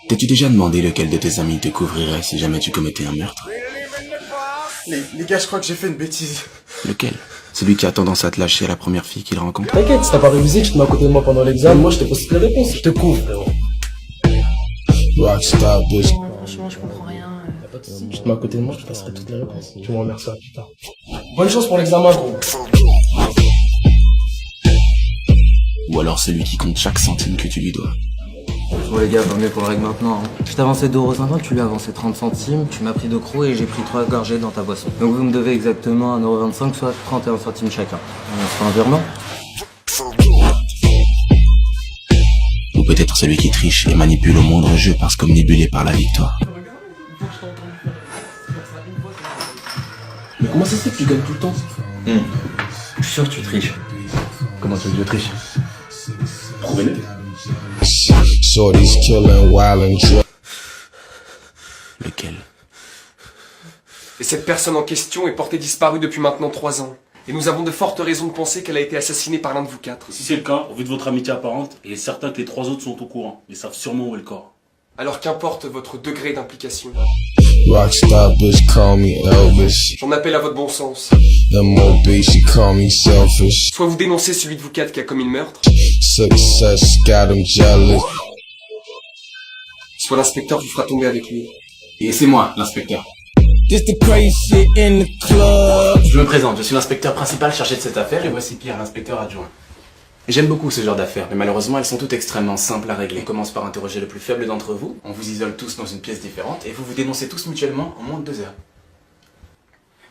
T'es-tu déjà demandé lequel de tes amis te couvrirait si jamais tu commettais un meurtre? Les gars, je crois que j'ai fait une bêtise. Lequel? Celui qui a tendance à te lâcher à la première fille qu'il rencontre? T'inquiète, si t'as pas révisé, tu te mets à côté de moi pendant l'examen, moi je te pose toutes les réponses, je te couvre, frérot. Rockstar bitch. Franchement, je comprends rien. Pas de soucis, tu te mets à côté de moi, je te passerai toutes les réponses. Tu me remercieras plus tard. Bonne chance pour l'examen, gros. Ou alors celui qui compte chaque centime que tu lui dois? Bon les gars, pas mieux pour le règle maintenant. Je t'ai avancé 2,50€, tu lui as avancé 30 centimes, tu m'as pris 2 crocs et j'ai pris 3 gorgées dans ta boisson. Donc vous me devez exactement 1,25€, soit 31 centimes chacun. On se fait un virement? Ou peut-être celui qui triche et manipule au moindre jeu parce qu'omnibulé par la victoire. Mais comment ça se fait que tu gagnes tout le temps? Je suis sûr que tu triches. Comment tu veux que je triche? Prouvez-le. Shorty's killing, wildin' drunk. Lequel? Et cette personne en question est portée disparue depuis maintenant 3 ans. Et nous avons de fortes raisons de penser qu'elle a été assassinée par l'un de vous 4. Si c'est le cas, au vu de votre amitié apparente, il est certain que les 3 autres sont au courant, mais savent sûrement où est le corps. Alors qu'importe votre degré d'implication. Rockstar bitch, call me Elvis. J'en appelle à votre bon sens. MOB, she call me selfish. Soit vous dénoncez celui de vous 4 qui a commis le meurtre, Success got him jealous. soit l'inspecteur vous fera tomber avec lui. Et c'est moi, l'inspecteur. This the crazy shit in the club. Je me présente, je suis l'inspecteur principal chargé de cette affaire et voici Pierre, l'inspecteur adjoint. J'aime beaucoup ce genre d'affaires, mais malheureusement elles sont toutes extrêmement simples à régler. On commence par interroger le plus faible d'entre vous, on vous isole tous dans une pièce différente et vous vous dénoncez tous mutuellement en moins de 2 heures.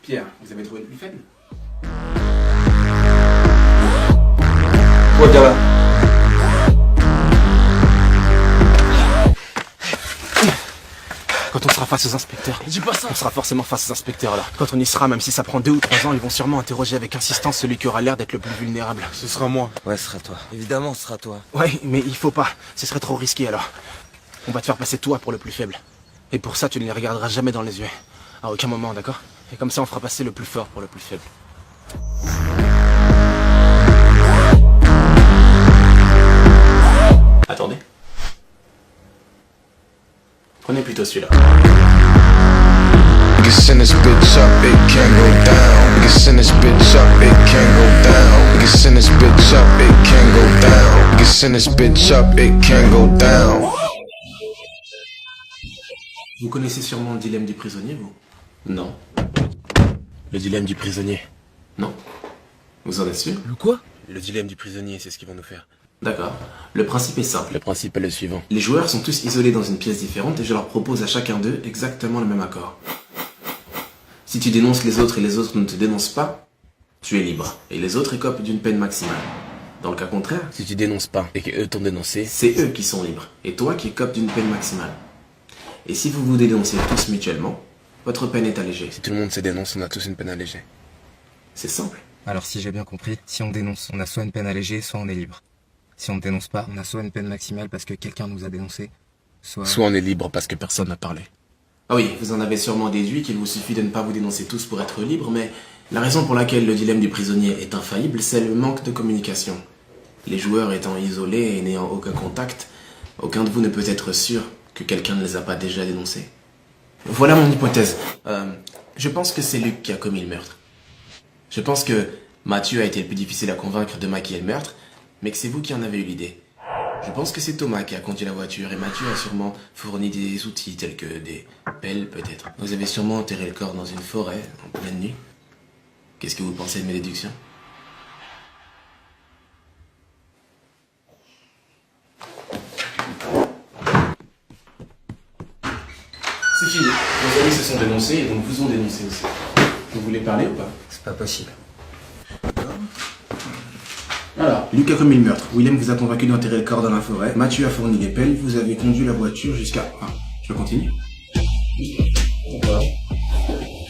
Pierre, vous avez trouvé le plus faible? Toi, viens là. Quand on sera face aux inspecteurs, dis pas ça. On sera forcément face aux inspecteurs là. Quand on y sera, même si ça prend 2 ou 3 ans, ils vont sûrement interroger avec insistance celui qui aura l'air d'être le plus vulnérable. Ce sera moi. Ouais, ce sera toi. Évidemment, ce sera toi. Ouais, mais il faut pas. Ce serait trop risqué alors. On va te faire passer toi pour le plus faible. Et pour ça, tu ne les regarderas jamais dans les yeux. À aucun moment, d'accord? Et comme ça, on fera passer le plus fort pour le plus faible. Attendez. Prenez plutôt celui-là. We can send this bitch up, it can't go down. We can send this bitch up, it can't go down. We can send this bitch up, it can't go down. We can send this bitch up, it can't go down. Vous connaissez sûrement le dilemme du prisonnier, vous? Non. Le dilemme du prisonnier? Non. Vous en êtes sûr? Le quoi? Le dilemme du prisonnier, c'est ce qu'ils vont nous faire. D'accord. Le principe est simple. Le principe est le suivant. Les joueurs sont tous isolés dans une pièce différente et je leur propose à chacun d'eux exactement le même accord. Si tu dénonces les autres et les autres ne te dénoncent pas, tu es libre. Et les autres écopent d'une peine maximale. Dans le cas contraire, si tu dénonces pas et qu'eux t'ont dénoncé, c'est eux qui sont libres. Et toi qui écopes d'une peine maximale. Et si vous vous dénoncez tous mutuellement, votre peine est allégée. Si tout le monde se dénonce, on a tous une peine allégée. C'est simple. Alors si j'ai bien compris, si on dénonce, on a soit une peine allégée, soit on est libre. Si on ne dénonce pas, on a soit une peine maximale parce que quelqu'un nous a dénoncé, soit on est libre parce que personne n'a parlé. Ah oui, vous en avez sûrement déduit qu'il vous suffit de ne pas vous dénoncer tous pour être libre, mais la raison pour laquelle le dilemme du prisonnier est infaillible, c'est le manque de communication. Les joueurs étant isolés et n'ayant aucun contact, aucun de vous ne peut être sûr que quelqu'un ne les a pas déjà dénoncés. Voilà mon hypothèse. Je pense que c'est Luc qui a commis le meurtre. Je pense que Mathieu a été le plus difficile à convaincre de maquiller le meurtre, mais que c'est vous qui en avez eu l'idée. Je pense que c'est Thomas qui a conduit la voiture et Mathieu a sûrement fourni des outils tels que des pelles peut-être. Vous avez sûrement enterré le corps dans une forêt en pleine nuit. Qu'est-ce que vous pensez de mes déductions? C'est fini. Vos amis se sont dénoncés et donc vous ont dénoncé aussi. Vous voulez parler ou pas? C'est pas possible. Alors, Luc a commis le meurtre. Willem vous a convaincu d'enterrer le corps dans la forêt. Mathieu a fourni les pelles. Vous avez conduit la voiture jusqu'à... Ah, je continue.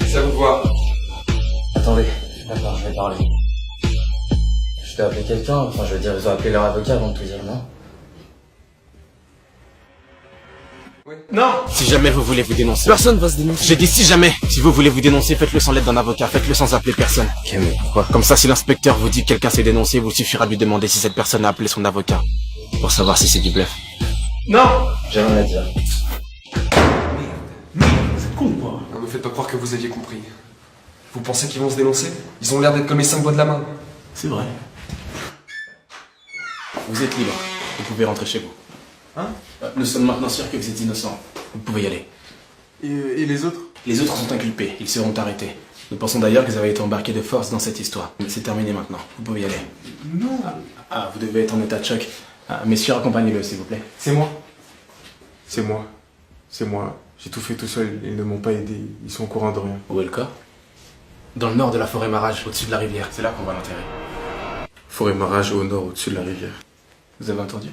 C'est à vous de voir. Attendez, d'accord, je vais parler. Je dois appeler quelqu'un, enfin je veux dire, ils ont appelé leur avocat avant de tout dire, non? Non! Si jamais vous voulez vous dénoncer... Personne va se dénoncer. J'ai dit si jamais! Si vous voulez vous dénoncer, faites-le sans l'aide d'un avocat, faites-le sans appeler personne. Ok, mais pourquoi? Comme ça, si l'inspecteur vous dit que quelqu'un s'est dénoncé, il vous suffira de lui demander si cette personne a appelé son avocat. Pour savoir si c'est du bluff. Non, j'ai rien à dire. C'est con ou pas? Ne me faites pas croire que vous aviez compris. Vous pensez qu'ils vont se dénoncer? Ils ont l'air d'être comme les 5 doigts de la main. C'est vrai. Vous êtes libre. Vous pouvez rentrer chez vous. Hein? Nous sommes maintenant sûrs que vous êtes innocent. Vous pouvez y aller. Et les autres? Les autres sont inculpés. Ils seront arrêtés. Nous pensons d'ailleurs qu'ils avaient été embarqués de force dans cette histoire. C'est terminé maintenant. Vous pouvez y aller. Non. Ah, vous devez être en état de choc. Ah, messieurs, accompagnez-le, s'il vous plaît. C'est moi. C'est moi. C'est moi. J'ai tout fait tout seul. Ils ne m'ont pas aidé. Ils sont au courant de rien. Où est le corps? Dans le nord de la forêt Marage, au-dessus de la rivière. C'est là qu'on va l'enterrer. Forêt Marage au nord, au-dessus de la rivière. Vous avez entendu?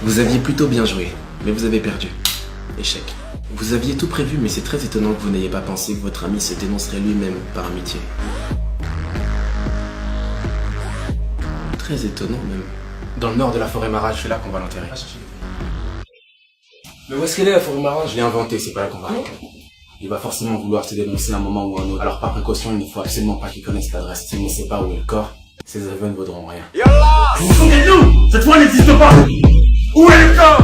Vous aviez plutôt bien joué, mais vous avez perdu. Échec. Vous aviez tout prévu, mais c'est très étonnant que vous n'ayez pas pensé que votre ami se dénoncerait lui-même par amitié. Très étonnant même. Dans le nord de la forêt Marage, c'est là qu'on va l'enterrer. Mais où est-ce qu'elle est la forêt Marage? Je l'ai inventée, c'est pas là qu'on va l'enterrer. Il va forcément vouloir se dénoncer à un moment ou à un autre. Alors par précaution, il ne faut absolument pas qu'il connaisse l'adresse. S'il ne sait pas où est le corps, ses aveux ne vaudront rien. Vous vous foutez de nous! Cette fois, elle n'existe pas! Où est le corps?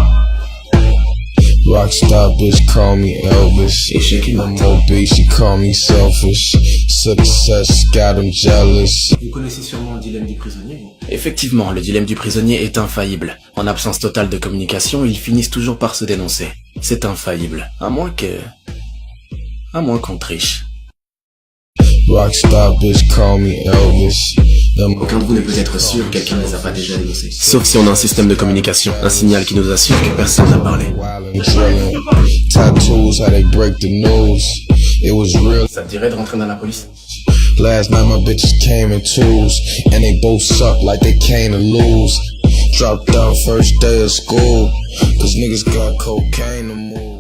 Rockstar bitch call me Elvis. Échec et I'm mat. obese, she call me selfish. Success got them jealous. Vous connaissez sûrement le dilemme du prisonnier, vous? Effectivement, le dilemme du prisonnier est infaillible. En absence totale de communication, ils finissent toujours par se dénoncer. C'est infaillible. À moins qu'on triche. Rockstar bitch call me Elvis. Aucun de vous ne peut être sûr que quelqu'un ne les a pas déjà dénoncés. Sauf si on a un système de communication, un signal qui nous assure que personne n'a parlé. Tattoos, how they break the news. It was real. Ça te dirait de rentrer dans la police? Last night my bitches came in twos, and they both suck like they came to lose. Dropped out first day of school, cause niggas got cocaine to move.